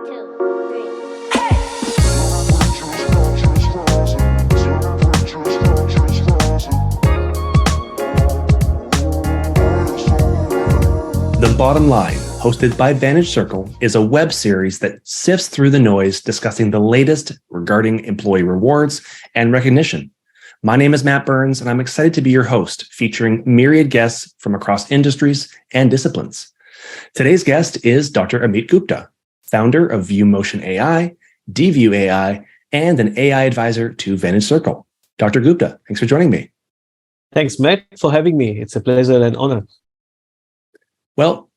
The Bottom Line, hosted by Vantage Circle, is a web series that sifts through the noise discussing the latest regarding employee rewards and recognition. My name is Matt Burns, and I'm excited to be your host, featuring myriad guests from across industries and disciplines. Today's guest is Dr. Amit Gupta, founder of VueMotion AI, DVIEW AI, and an AI advisor to Vantage Circle. Dr. Gupta, thanks for joining me. Thanks, Matt, for having me. It's a pleasure and honor. Well,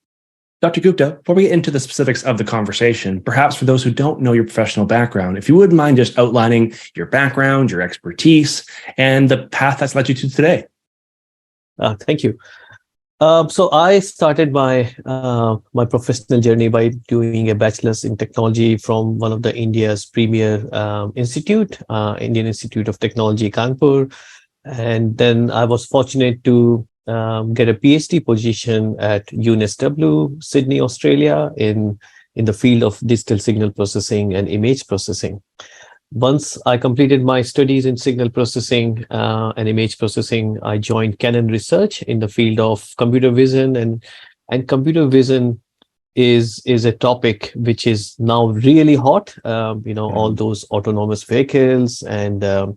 Dr. Gupta, before we get into the specifics of the conversation, perhaps for those who don't know your professional background, if you wouldn't mind just outlining your background, your expertise, and the path that's led you to today. Thank you. So I started my professional journey by doing a bachelor's in technology from one of the India's premier institute, Indian Institute of Technology, Kanpur. And then I was fortunate to get a PhD position at UNSW, Sydney, Australia, in the field of digital signal processing and image processing. Once I completed my studies in signal processing and image processing, I joined Canon Research in the field of computer vision, and computer vision is a topic which is now really hot. All those autonomous vehicles and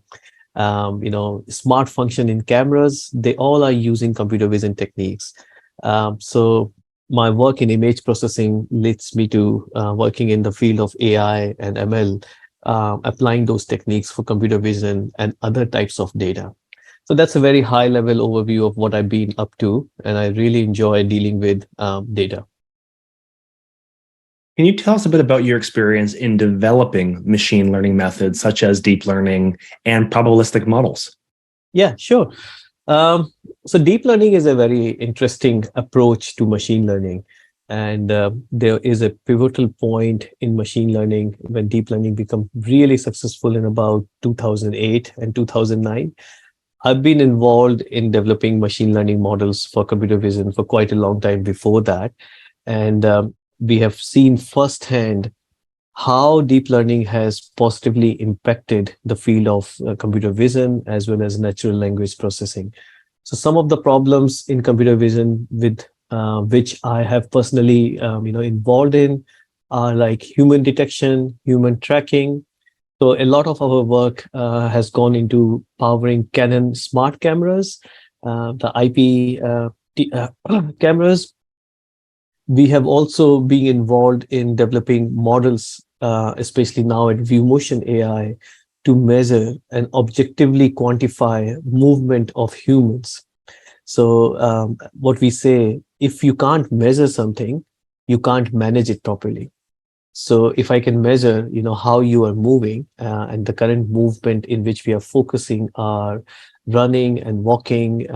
smart function in cameras, they all are using computer vision techniques. So my work in image processing leads me to working in the field of AI and ML, applying those techniques for computer vision and other types of data. So that's a very high level overview of what I've been up to, and I really enjoy dealing with data. Can you tell us a bit about your experience in developing machine learning methods such as deep learning and probabilistic models? Yeah, sure. So deep learning is a very interesting approach to machine learning. And there is a pivotal point in machine learning when deep learning became really successful in about 2008 and 2009. I've been involved in developing machine learning models for computer vision for quite a long time before that. And we have seen firsthand how deep learning has positively impacted the field of computer vision as well as natural language processing. So some of the problems in computer vision with which I have personally involved in are like human detection, human tracking. So a lot of our work has gone into powering Canon smart cameras, the IP cameras. We have also been involved in developing models, especially now at VueMotion AI, to measure and objectively quantify movement of humans. So what we say, if you can't measure something, you can't manage it properly. So if I can measure, how you are moving, and the current movement in which we are focusing are running and walking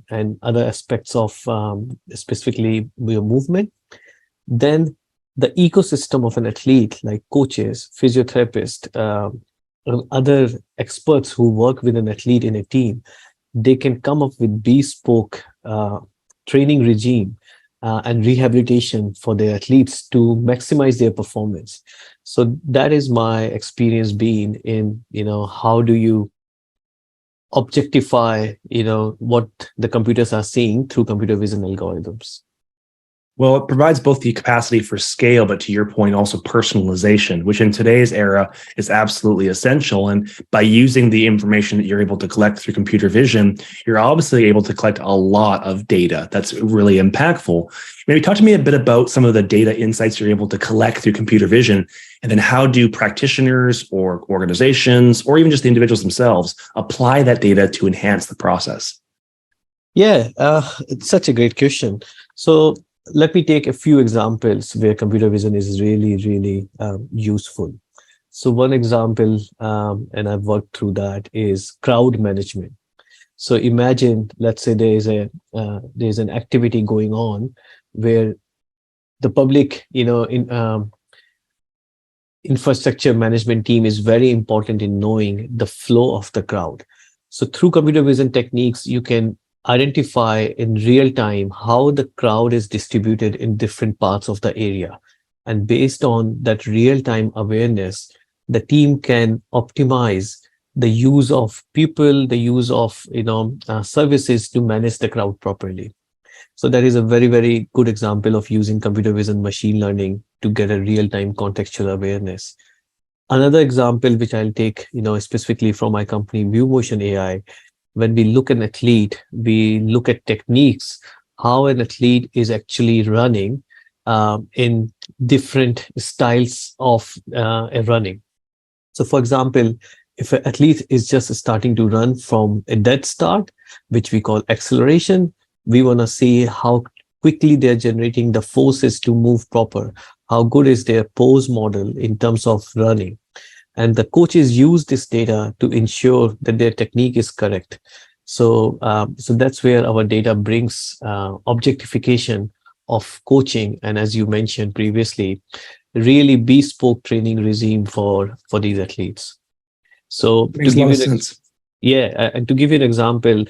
and other aspects of specifically your movement, then the ecosystem of an athlete like coaches, physiotherapists, and other experts who work with an athlete in a team, they can come up with bespoke training regime and rehabilitation for their athletes to maximize their performance. So that is my experience being in, how do you objectify, what the computers are seeing through computer vision algorithms. Well, it provides both the capacity for scale, but to your point, also personalization, which in today's era is absolutely essential. And by using the information that you're able to collect through computer vision, you're obviously able to collect a lot of data that's really impactful. Maybe talk to me a bit about some of the data insights you're able to collect through computer vision, and then how do practitioners or organizations, or even just the individuals themselves, apply that data to enhance the process? Yeah, it's such a great question. So let me take a few examples where computer vision is really, really useful. So one example, and I've worked through that, is crowd management. So imagine, let's say there's an activity going on where the public, infrastructure management team is very important in knowing the flow of the crowd. So through computer vision techniques, you can identify in real time how the crowd is distributed in different parts of the area. And based on that real-time awareness, the team can optimize the use of people, the use of services to manage the crowd properly. So that is a very, very good example of using computer vision machine learning to get a real-time contextual awareness. Another example, which I'll take, specifically from my company, VueMotion AI, when we look at an athlete, we look at techniques, how an athlete is actually running in different styles of running. So, for example, if an athlete is just starting to run from a dead start, which we call acceleration, we want to see how quickly they're generating the forces to move proper. How good is their pose model in terms of running? And the coaches use this data to ensure that their technique is correct. So, so that's where our data brings objectification of coaching, and as you mentioned previously, really bespoke training regime for these athletes. So Makes a lot of sense. and to give you an example,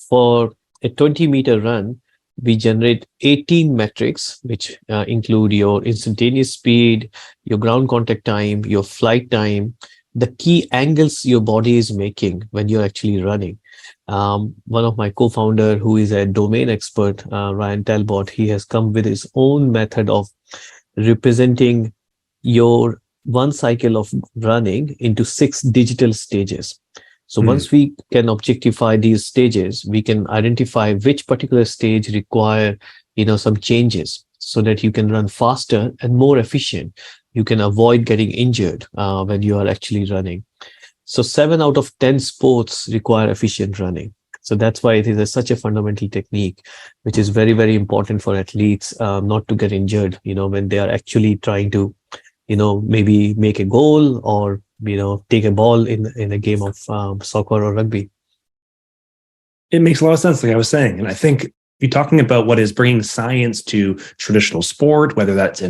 for a 20-meter run, we generate 18 metrics, which include your instantaneous speed, your ground contact time, your flight time, the key angles your body is making when you're actually running. One of my co-founder, who is a domain expert, Ryan Talbot, he has come with his own method of representing your one cycle of running into 6 digital stages. So once we can objectify these stages, we can identify which particular stage require, some changes so that you can run faster and more efficient. You can avoid getting injured when you are actually running. So 7 out of 10 sports require efficient running. So that's why it is such a fundamental technique, which is very, very important for athletes not to get injured, when they are actually trying to, maybe make a goal or, take a ball in a game of soccer or rugby. It makes a lot of sense, like I was saying. And I think you're talking about what is bringing science to traditional sport, whether that's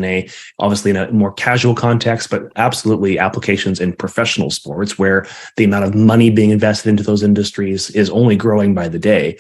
obviously in a more casual context, but absolutely applications in professional sports where the amount of money being invested into those industries is only growing by the day.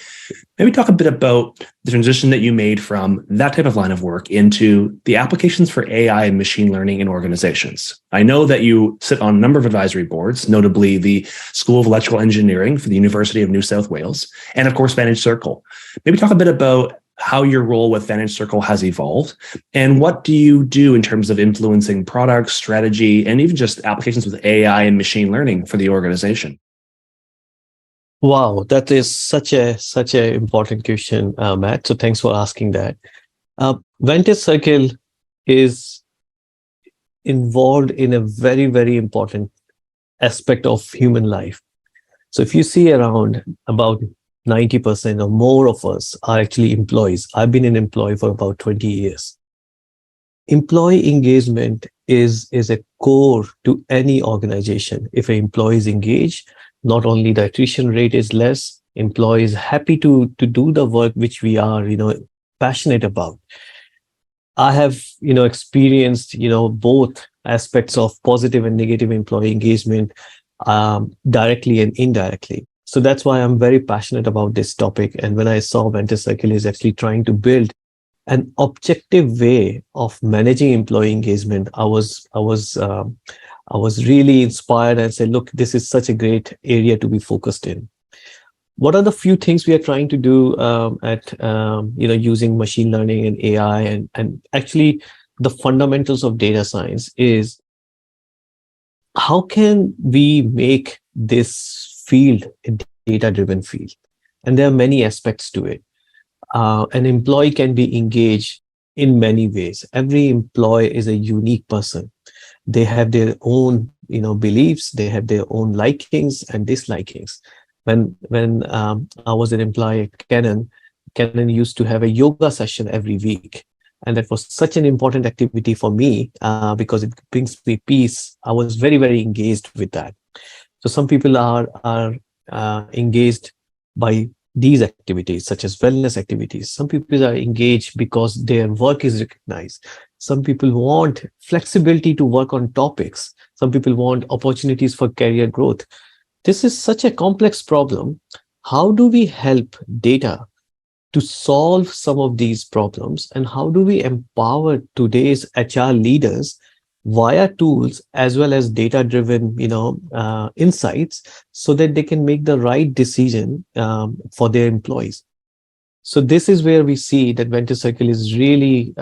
Maybe talk a bit about the transition that you made from that type of line of work into the applications for AI and machine learning in organizations. I know that you sit on a number of advisory boards, notably the School of Electrical Engineering for the University of New South Wales, and of course, Vantage Circle. Maybe talk a bit about how your role with Vantage Circle has evolved, and what do you do in terms of influencing products, strategy, and even just applications with AI and machine learning for the organization? Wow, that is such a important question, Matt. So thanks for asking that. Vantage Circle is involved in a very, very important aspect of human life. So if you see around, about 90% or more of us are actually employees. I've been an employee for about 20 years. Employee engagement is a core to any organization. If an employee is engaged, not only the attrition rate is less, employees happy to do the work which we are, passionate about. I have, experienced, both aspects of positive and negative employee engagement, directly and indirectly. So that's why I'm very passionate about this topic. And when I saw Vantage Circle is actually trying to build an objective way of managing employee engagement, I was really inspired and said, look, this is such a great area to be focused in. What are the few things we are trying to do using machine learning and AI, and actually the fundamentals of data science is how can we make this field a data-driven field? And there are many aspects to it. An employee can be engaged in many ways. Every employee is a unique person. They have their own, beliefs. They have their own likings and dislikings. When I was an employee at Canon used to have a yoga session every week. And that was such an important activity for me because it brings me peace. I was very, very engaged with that. So some people are engaged by these activities, such as wellness activities. Some people are engaged because their work is recognized. Some people want flexibility to work on topics. Some people want opportunities for career growth. This is such a complex problem. How do we help data to solve some of these problems, and how do we empower today's HR leaders via tools as well as data-driven, insights, so that they can make the right decision for their employees. So this is where we see that Vantage Circle is really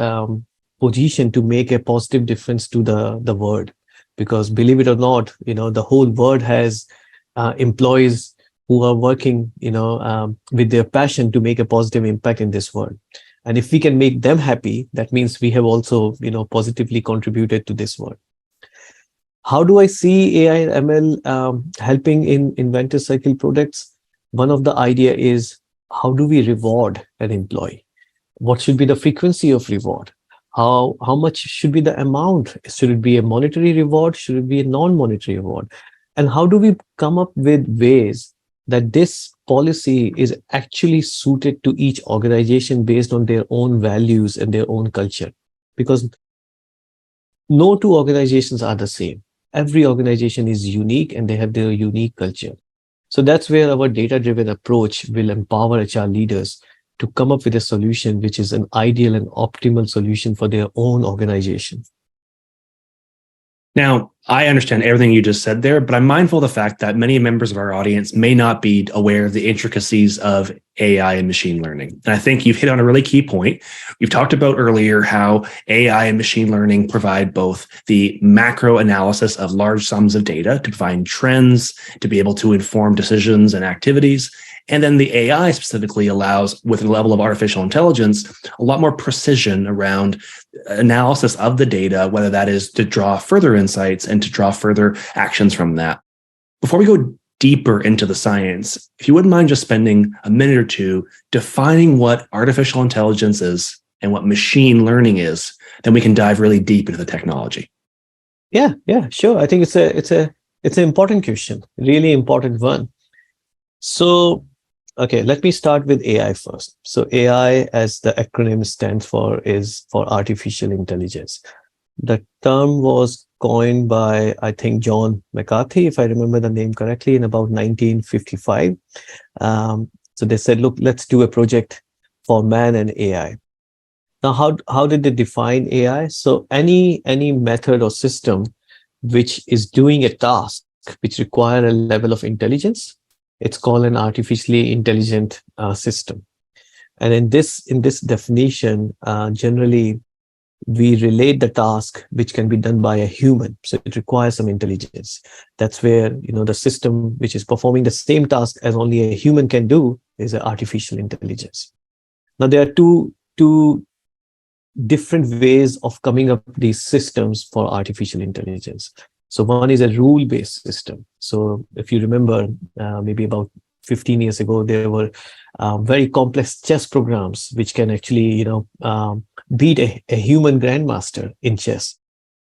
positioned to make a positive difference to the world, because believe it or not, the whole world has employees who are working, with their passion to make a positive impact in this world. And if we can make them happy, that means we have also, positively contributed to this world. How do I see AI and ML helping in Vantage Circle products? One of the idea is, how do we reward an employee? What should be the frequency of reward? How much should be the amount? Should it be a monetary reward? Should it be a non-monetary reward? And how do we come up with ways that this policy is actually suited to each organization based on their own values and their own culture? Because no two organizations are the same. Every organization is unique and they have their unique culture. So that's where our data-driven approach will empower HR leaders to come up with a solution which is an ideal and optimal solution for their own organization. Now, I understand everything you just said there, but I'm mindful of the fact that many members of our audience may not be aware of the intricacies of AI and machine learning. And I think you've hit on a really key point. We've talked about earlier how AI and machine learning provide both the macro analysis of large sums of data to find trends, to be able to inform decisions and activities. And then the AI specifically allows, with a level of artificial intelligence, a lot more precision around analysis of the data, whether that is to draw further insights and to draw further actions from that. Before we go deeper into the science, if you wouldn't mind just spending a minute or two defining what artificial intelligence is and what machine learning is, then we can dive really deep into the technology. Yeah, sure. I think it's an important question, really important one. So, okay, let me start with AI first. So AI, as the acronym stands for, is for artificial intelligence. The term was coined by, I think, John McCarthy, if I remember the name correctly, in about 1955. So they said, look, let's do a project for man and AI. Now, how did they define AI? So any method or system which is doing a task which require a level of intelligence, it's called an artificially intelligent system. And in this definition, generally, we relate the task which can be done by a human. So it requires some intelligence. That's where, the system which is performing the same task as only a human can do is an artificial intelligence. Now, there are two different ways of coming up with these systems for artificial intelligence. So one is a rule-based system. So if you remember, maybe about 15 years ago, there were very complex chess programs which can actually, beat a human grandmaster in chess.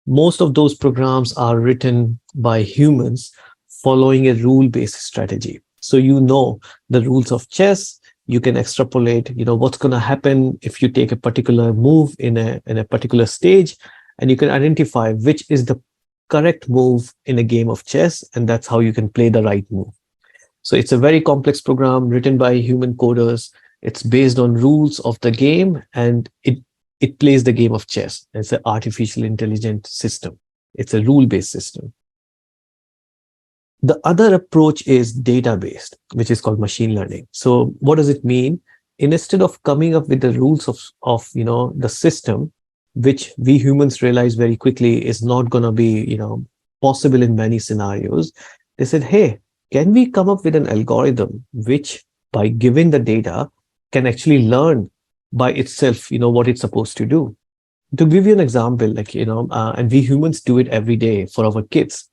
Most of those programs are written by humans following a rule-based strategy. So the rules of chess. You can extrapolate, what's going to happen if you take a particular move in a particular stage, and you can identify which is the correct move in a game of chess, and that's how you can play the right move. So it's a very complex program written by human coders. It's based on rules of the game, and it plays the game of chess. It's an artificial intelligent system. It's a rule-based system. The other approach is data-based, which is called machine learning. So what does it mean? Instead of coming up with the rules of the system, which we humans realize very quickly is not going to be possible in many scenarios, they said, hey, can we come up with an algorithm which, by giving the data, can actually learn by itself what it's supposed to do? To give you an example, and we humans do it every day for our kids.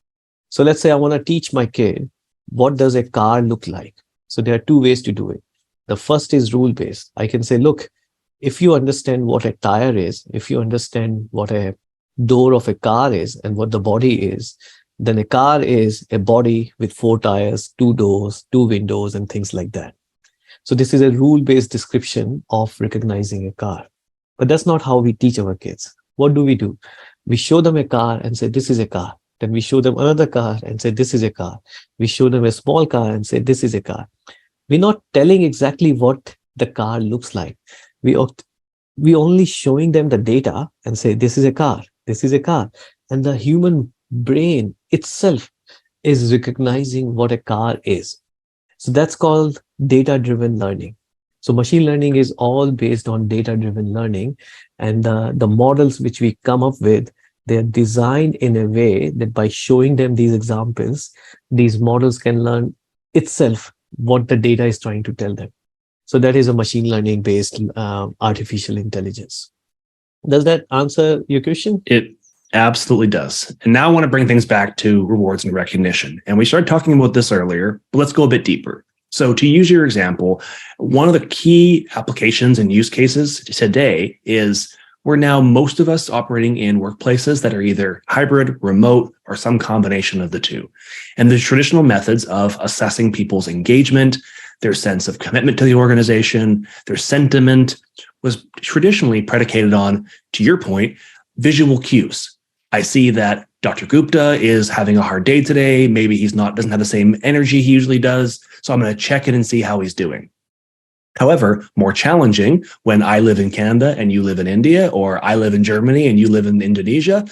So let's say I want to teach my kid, what does a car look like? So there are two ways to do it. The first is rule-based. I can say, look, if you understand what a tire is, if you understand what a door of a car is and what the body is, then a car is a body with 4 tires, 2 doors, 2 windows, and things like that. So this is a rule-based description of recognizing a car. But that's not how we teach our kids. What do? We show them a car and say, this is a car. Then we show them another car and say, this is a car. We show them a small car and say, this is a car. We're not telling exactly what the car looks like. We only showing them the data and say, this is a car, this is a car. And the human brain itself is recognizing what a car is. So that's called data-driven learning. So machine learning is all based on data-driven learning. And the models which we come up with, they're designed in a way that by showing them these examples, these models can learn itself what the data is trying to tell them. So that is a machine learning based artificial intelligence. Does that answer your question? It absolutely does. And now I want to bring things back to rewards and recognition. And we started talking about this earlier, but let's go a bit deeper. So to use your example, one of the key applications and use cases today is we're now, most of us, operating in workplaces that are either hybrid, remote, or some combination of the two. And the traditional methods of assessing people's engagement, their sense of commitment to the organization, their sentiment was traditionally predicated on, to your point, visual cues. I see that Dr. Gupta is having a hard day today. Maybe doesn't have the same energy he usually does. So I'm going to check in and see how he's doing. However, more challenging when I live in Canada and you live in India, or I live in Germany and you live in Indonesia,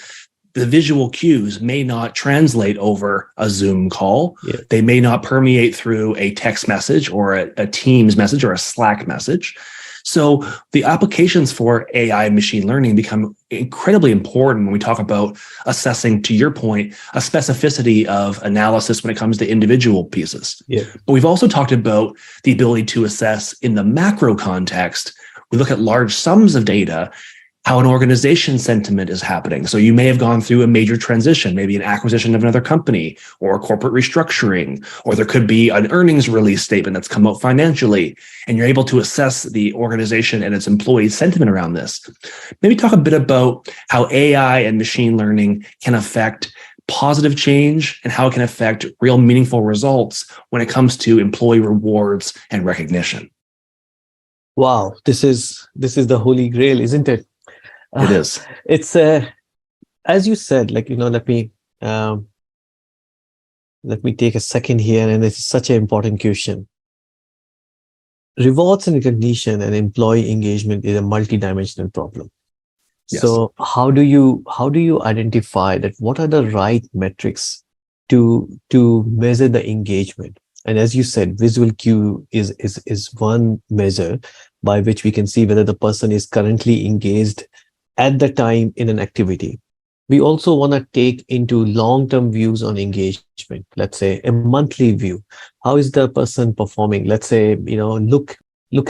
the visual cues may not translate over a Zoom call. Yeah. They may not permeate through a text message or a Teams message or a Slack message. So the applications for AI machine learning become incredibly important when we talk about assessing, to your point, a specificity of analysis when it comes to individual pieces. Yeah. But we've also talked about the ability to assess in the macro context. We look at large sums of data, how an organization's sentiment is happening. So you may have gone through a major transition, maybe an acquisition of another company or a corporate restructuring, or there could be an earnings release statement that's come out financially, and you're able to assess the organization and its employees' sentiment around this. Maybe talk a bit about how AI and machine learning can affect positive change and how it can affect real meaningful results when it comes to employee rewards and recognition. Wow, this is the holy grail, isn't it? It is. It's as you said, let me take a second here, and it's such an important question. Rewards and recognition and employee engagement is a multidimensional problem. Yes. So how do you identify that? What are the right metrics to measure the engagement? And as you said, visual cue is one measure by which we can see whether the person is currently engaged at the time in an activity. We also want to take into long-term views on engagement. Let's say a monthly view. How is the person performing? Let's say, look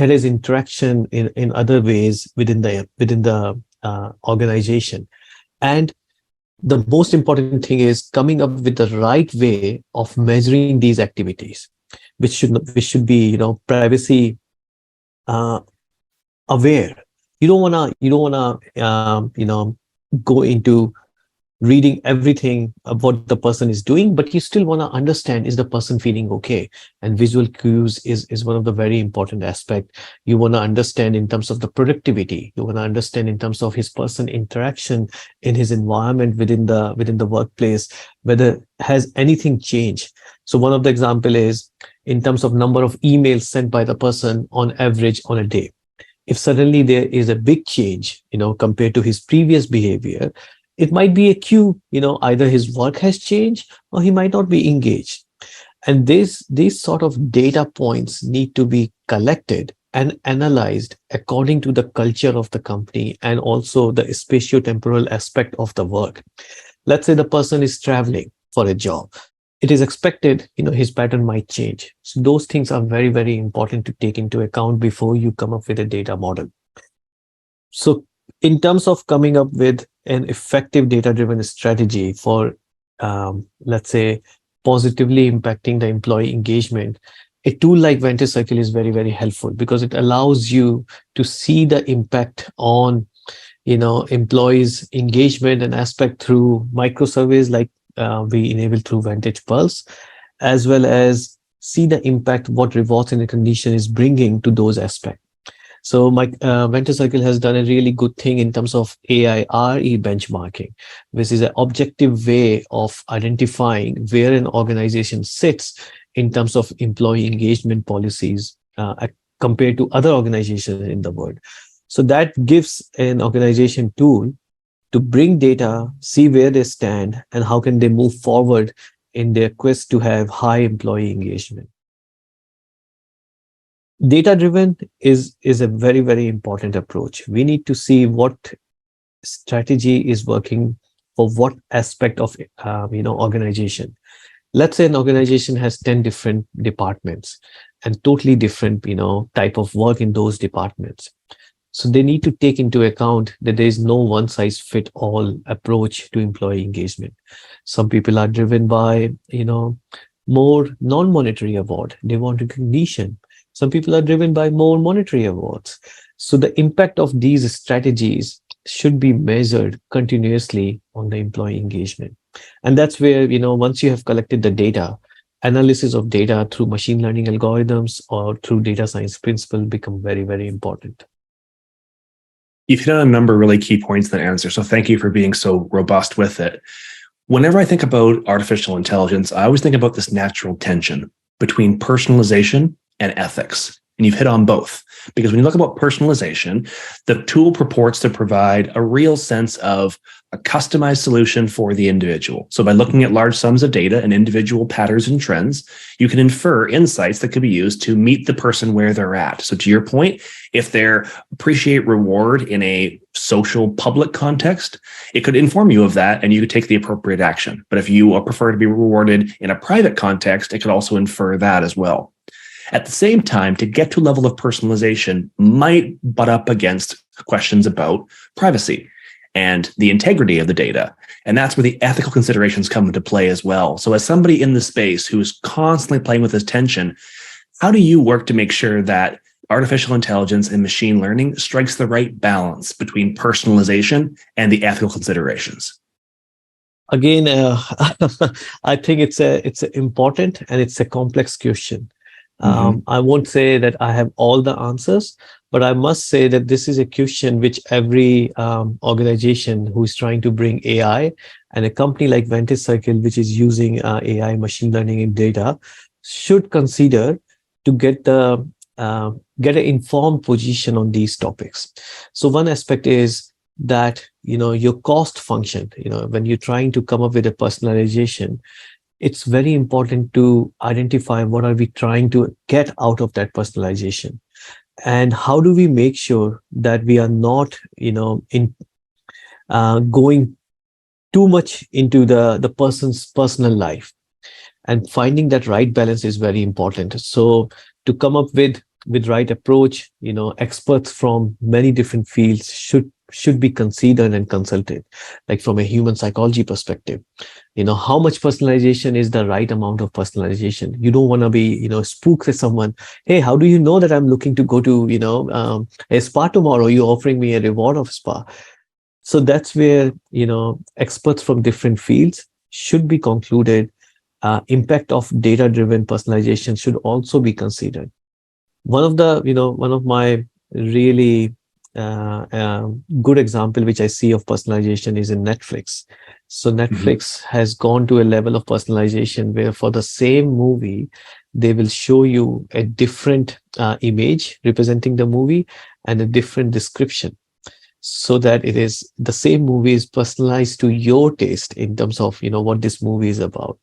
at his interaction in other ways within the organization. And the most important thing is coming up with the right way of measuring these activities, which should be, privacy aware. You don't wanna go into reading everything of what the person is doing, but you still want to understand, is the person feeling okay? And visual cues is one of the very important aspects. You want to understand in terms of the productivity. You want to understand in terms of his person interaction in his environment within the workplace, whether has anything changed. So one of the example is in terms of number of emails sent by the person on average on a day. If suddenly there is a big change, compared to his previous behavior, it might be a cue, either his work has changed or he might not be engaged. And these sort of data points need to be collected and analyzed according to the culture of the company and also the spatiotemporal aspect of the work. Let's say the person is traveling for a job. It is expected, his pattern might change. So those things are very, very important to take into account before you come up with a data model. So in terms of coming up with an effective data-driven strategy for, let's say, positively impacting the employee engagement, a tool like Vantage Circle is very, very helpful because it allows you to see the impact on, employees' engagement and aspect through microsurveys like we enable through Vantage Pulse, as well as see the impact what rewards and recognition is bringing to those aspects. So my Vantage Circle has done a really good thing in terms of AI-RE benchmarking, which is an objective way of identifying where an organization sits in terms of employee engagement policies compared to other organizations in the world. So that gives an organization tool to bring data, see where they stand, and how can they move forward in their quest to have high employee engagement. Data-driven is a very, very important approach. We need to see what strategy is working for what aspect of organization. Let's say an organization has 10 different departments and totally different type of work in those departments. So they need to take into account that there is no one size fit all approach to employee engagement. Some people are driven by more non-monetary award. They want recognition. Some people are driven by more monetary awards. So the impact of these strategies should be measured continuously on the employee engagement. And that's where, once you have collected the data, analysis of data through machine learning algorithms or through data science principle become very, very important. You've hit on a number of really key points in that answer. So thank you for being so robust with it. Whenever I think about artificial intelligence, I always think about this natural tension between personalization and ethics. And you've hit on both. Because when you look about personalization, the tool purports to provide a real sense of a customized solution for the individual. So by looking at large sums of data and individual patterns and trends, you can infer insights that could be used to meet the person where they're at. So to your point, if they're appreciate reward in a social public context, it could inform you of that and you could take the appropriate action. But if you prefer to be rewarded in a private context, it could also infer that as well. At the same time, to get to a level of personalization might butt up against questions about privacy and the integrity of the data. And that's where the ethical considerations come into play as well. So as somebody in the space who's constantly playing with this tension, how do you work to make sure that artificial intelligence and machine learning strikes the right balance between personalization and the ethical considerations? Again, I think it's important and it's a complex question. I won't say that I have all the answers, but I must say that this is a question which every organization who is trying to bring AI, and a company like Vantage Circle, which is using AI, machine learning and data, should consider to get an informed position on these topics. So one aspect is that your cost function. When you're trying to come up with a personalization, it's very important to identify what are we trying to get out of that personalization, and how do we make sure that we are not, going too much into the person's personal life, and finding that right balance is very important. So to come up with right approach, experts from many different fields should be considered and consulted, like from a human psychology perspective. How much personalization is the right amount of personalization? You don't want to be, spooked at someone. Hey, how do you know that I'm looking to go to, a spa tomorrow? You're offering me a reward of spa. So that's where, experts from different fields should be concluded. Impact of data-driven personalization should also be considered. One of my really good example which I see of personalization is in Netflix. So Netflix has gone to a level of personalization where for the same movie, they will show you a different image representing the movie and a different description, so that it is the same movie is personalized to your taste in terms of what this movie is about.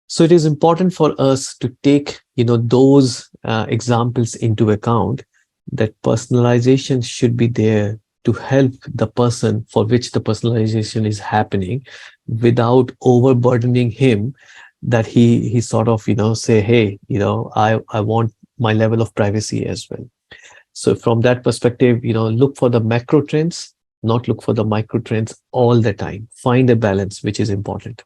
So it is important for us to take those examples into account, that personalization should be there to help the person for which the personalization is happening, without overburdening him, that he sort of say, hey, I want my level of privacy as well. So from that perspective, look for the macro trends, not look for the micro trends all the time. Find a balance, which is important.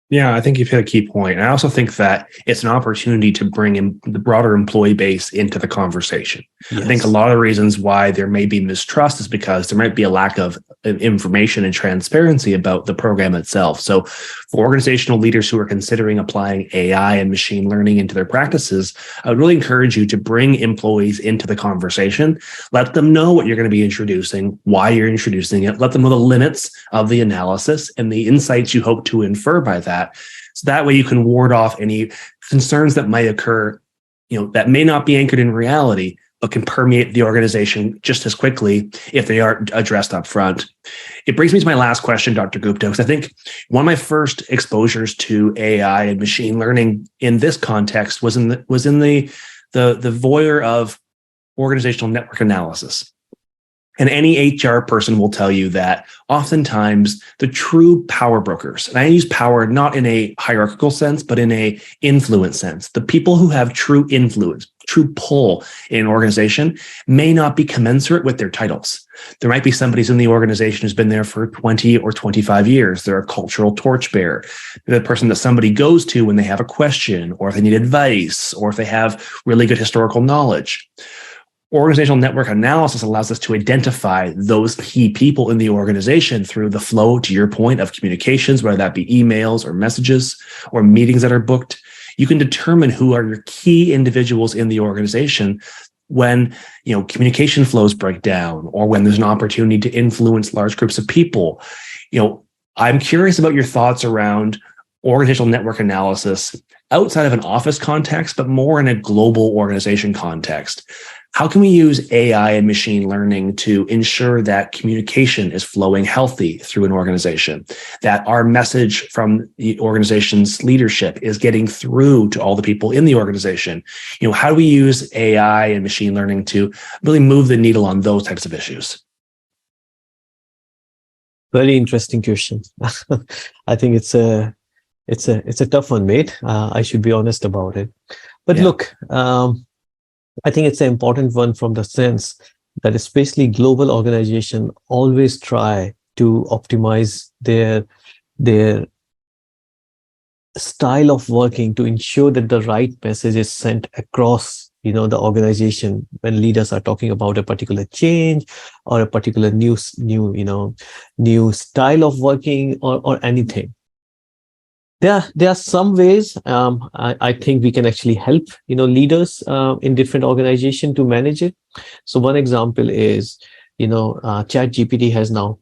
Yeah, I think you've hit a key point. And I also think that it's an opportunity to bring in the broader employee base into the conversation. Yes. I think a lot of reasons why there may be mistrust is because there might be a lack of information and transparency about the program itself. So for organizational leaders who are considering applying AI and machine learning into their practices, I would really encourage you to bring employees into the conversation. Let them know what you're going to be introducing, why you're introducing it. Let them know the limits of the analysis and the insights you hope to infer by that. So that way you can ward off any concerns that might occur that may not be anchored in reality, but can permeate the organization just as quickly if they aren't addressed up front. It brings me to my last question, Dr. Gupta, because I think one of my first exposures to AI and machine learning in this context was in the voyeur of organizational network analysis. And any HR person will tell you that oftentimes the true power brokers, and I use power not in a hierarchical sense, but in a influence sense, the people who have true influence, true pull in an organization may not be commensurate with their titles. There might be somebody in the organization who's been there for 20 or 25 years. They're a cultural torchbearer. They're the person that somebody goes to when they have a question, or if they need advice, or if they have really good historical knowledge. Organizational network analysis allows us to identify those key people in the organization through the flow, to your point, of communications, whether that be emails or messages or meetings that are booked. You can determine who are your key individuals in the organization when communication flows break down, or when there's an opportunity to influence large groups of people. I'm curious about your thoughts around organizational network analysis outside of an office context, but more in a global organization context. How can we use AI and machine learning to ensure that communication is flowing healthy through an organization, that our message from the organization's leadership is getting through to all the people in the organization? How do we use AI and machine learning to really move the needle on those types of issues? Very interesting question. I think it's a tough one, mate. I should be honest about it. But yeah. Look, I think it's an important one from the sense that especially global organizations always try to optimize their style of working to ensure that the right message is sent across the organization when leaders are talking about a particular change or a particular new style of working or anything. There are some ways I think we can actually help leaders in different organizations to manage it. So one example is ChatGPT has now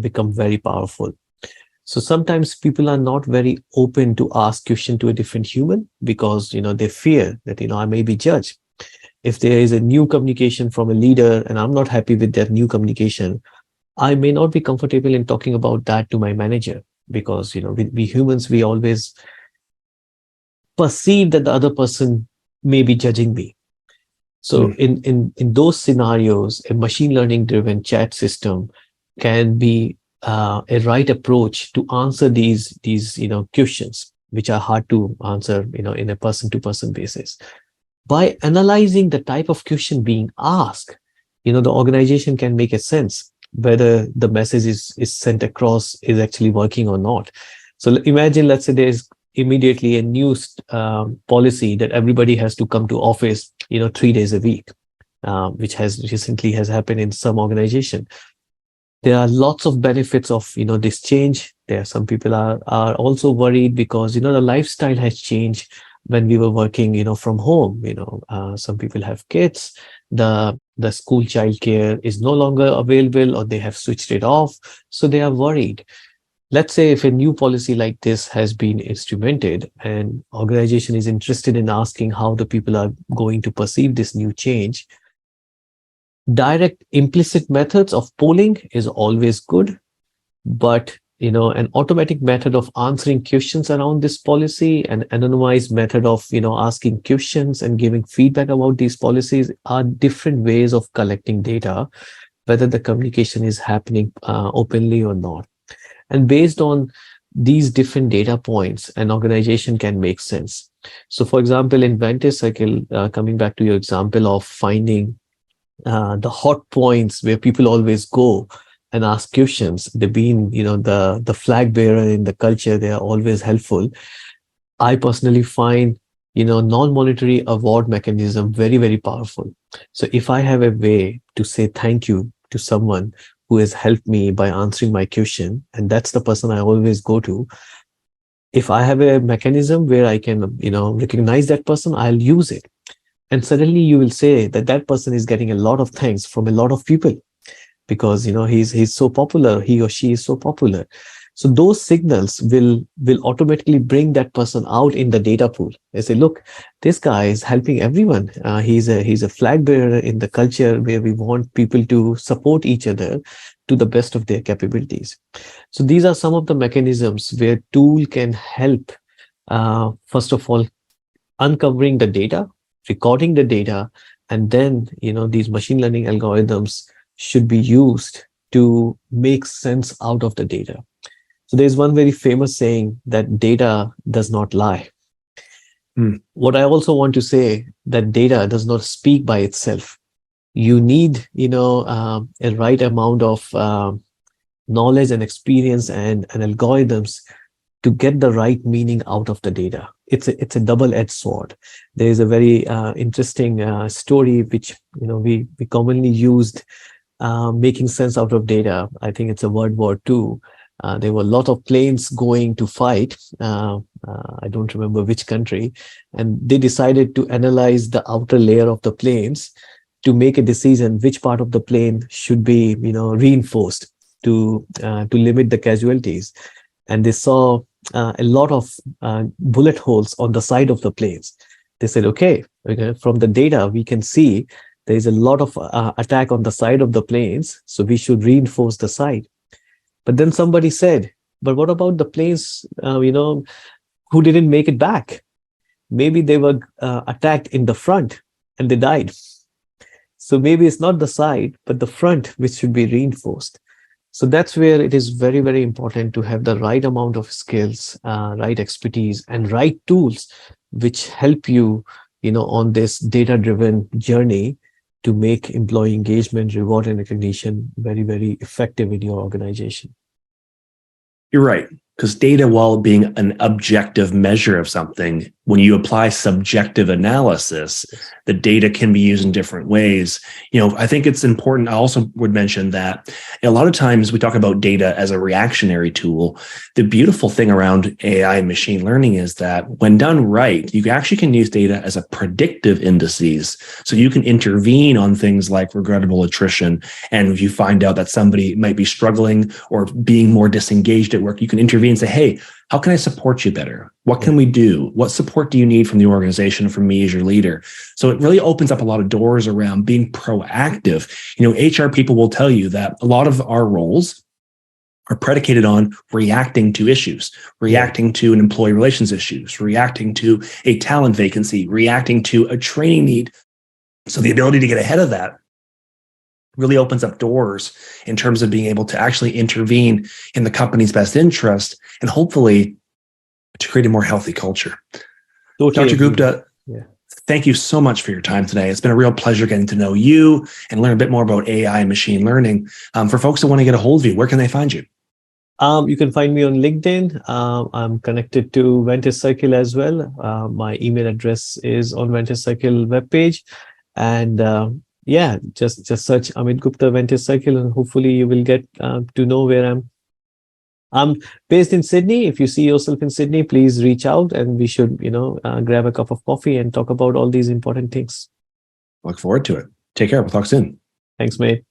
become very powerful. So sometimes people are not very open to ask question to a different human because they fear that I may be judged. If there is a new communication from a leader and I'm not happy with that new communication, I may not be comfortable in talking about that to my manager. Because we humans, we always perceive that the other person may be judging me. So in those scenarios, a machine learning driven chat system can be a right approach to answer these questions, which are hard to answer in a person to person basis. By analyzing the type of question being asked, the organization can make a sense whether the message is sent across is actually working or not. So imagine, let's say there's immediately a new policy that everybody has to come to office, 3 days a week, which has recently happened in some organization. There are lots of benefits of, this change. There are some people are also worried because, the lifestyle has changed when we were working, from home. Some people have kids. The school childcare is no longer available, or they have switched it off. So they are worried. Let's say if a new policy like this has been instrumented and organization is interested in asking how the people are going to perceive this new change, direct implicit methods of polling is always good, but an automatic method of answering questions around this policy, an anonymized method of asking questions and giving feedback about these policies are different ways of collecting data, whether the communication is happening openly or not. And based on these different data points, an organization can make sense. So for example, in Vantage Circle, coming back to your example of finding the hot points where people always go and ask questions, they've been, the flag bearer in the culture, they are always helpful. I personally find, non-monetary award mechanism very, very powerful. So if I have a way to say thank you to someone who has helped me by answering my question, and that's the person I always go to, if I have a mechanism where I can, recognize that person, I'll use it. And suddenly you will say that that person is getting a lot of thanks from a lot of people, because he's so popular, he or she is so popular. So those signals will automatically bring that person out in the data pool. They say, look, this guy is helping everyone. He's a flag bearer in the culture where we want people to support each other to the best of their capabilities. So these are some of the mechanisms where tool can help, first of all, uncovering the data, recording the data, and then, these machine learning algorithms should be used to make sense out of the data. So there's one very famous saying that data does not lie. What I also want to say, that data does not speak by itself. You need, a right amount of knowledge and experience and algorithms to get the right meaning out of the data. It's a double-edged sword. There is a very interesting story which we commonly used making sense out of data. I think it's a World War II. There were a lot of planes going to fight. I don't remember which country, and they decided to analyze the outer layer of the planes to make a decision which part of the plane should be reinforced to limit the casualties. And they saw a lot of bullet holes on the side of the planes. They said, okay, from the data we can see there is a lot of attack on the side of the planes, so we should reinforce the side. But then somebody said, but what about the planes who didn't make it back? Maybe they were attacked in the front and they died. So maybe it's not the side, but the front which should be reinforced. So that's where it is very, very important to have the right amount of skills, right expertise, and right tools which help you, on this data-driven journey to make employee engagement, reward, and recognition very, very effective in your organization. You're right. Because data, while being an objective measure of something, when you apply subjective analysis, the data can be used in different ways. I think it's important. I also would mention that a lot of times we talk about data as a reactionary tool. The beautiful thing around AI and machine learning is that when done right, you actually can use data as a predictive indices. So you can intervene on things like regrettable attrition. And if you find out that somebody might be struggling or being more disengaged at work, you can intervene and say, hey, how can I support you better? What can we do? What support do you need from the organization, from me as your leader? So it really opens up a lot of doors around being proactive. HR people will tell you that a lot of our roles are predicated on reacting to issues, reacting to an employee relations issues, reacting to a talent vacancy, reacting to a training need. So the ability to get ahead of that really opens up doors in terms of being able to actually intervene in the company's best interest and hopefully to create a more healthy culture. Totally. Dr. Gupta, thank you so much for your time today. It's been a real pleasure getting to know you and learn a bit more about AI and machine learning. For folks that want to get a hold of you, where can they find you? You can find me on LinkedIn. I'm connected to Vantage Circle as well. My email address is on Vantage Circle webpage. And just search Amit Gupta Vantage Circle, and hopefully you will get to know where I'm based in Sydney. If you see yourself in Sydney, please reach out and we should, grab a cup of coffee and talk about all these important things. Look forward to it. Take care. We'll talk soon. Thanks, mate.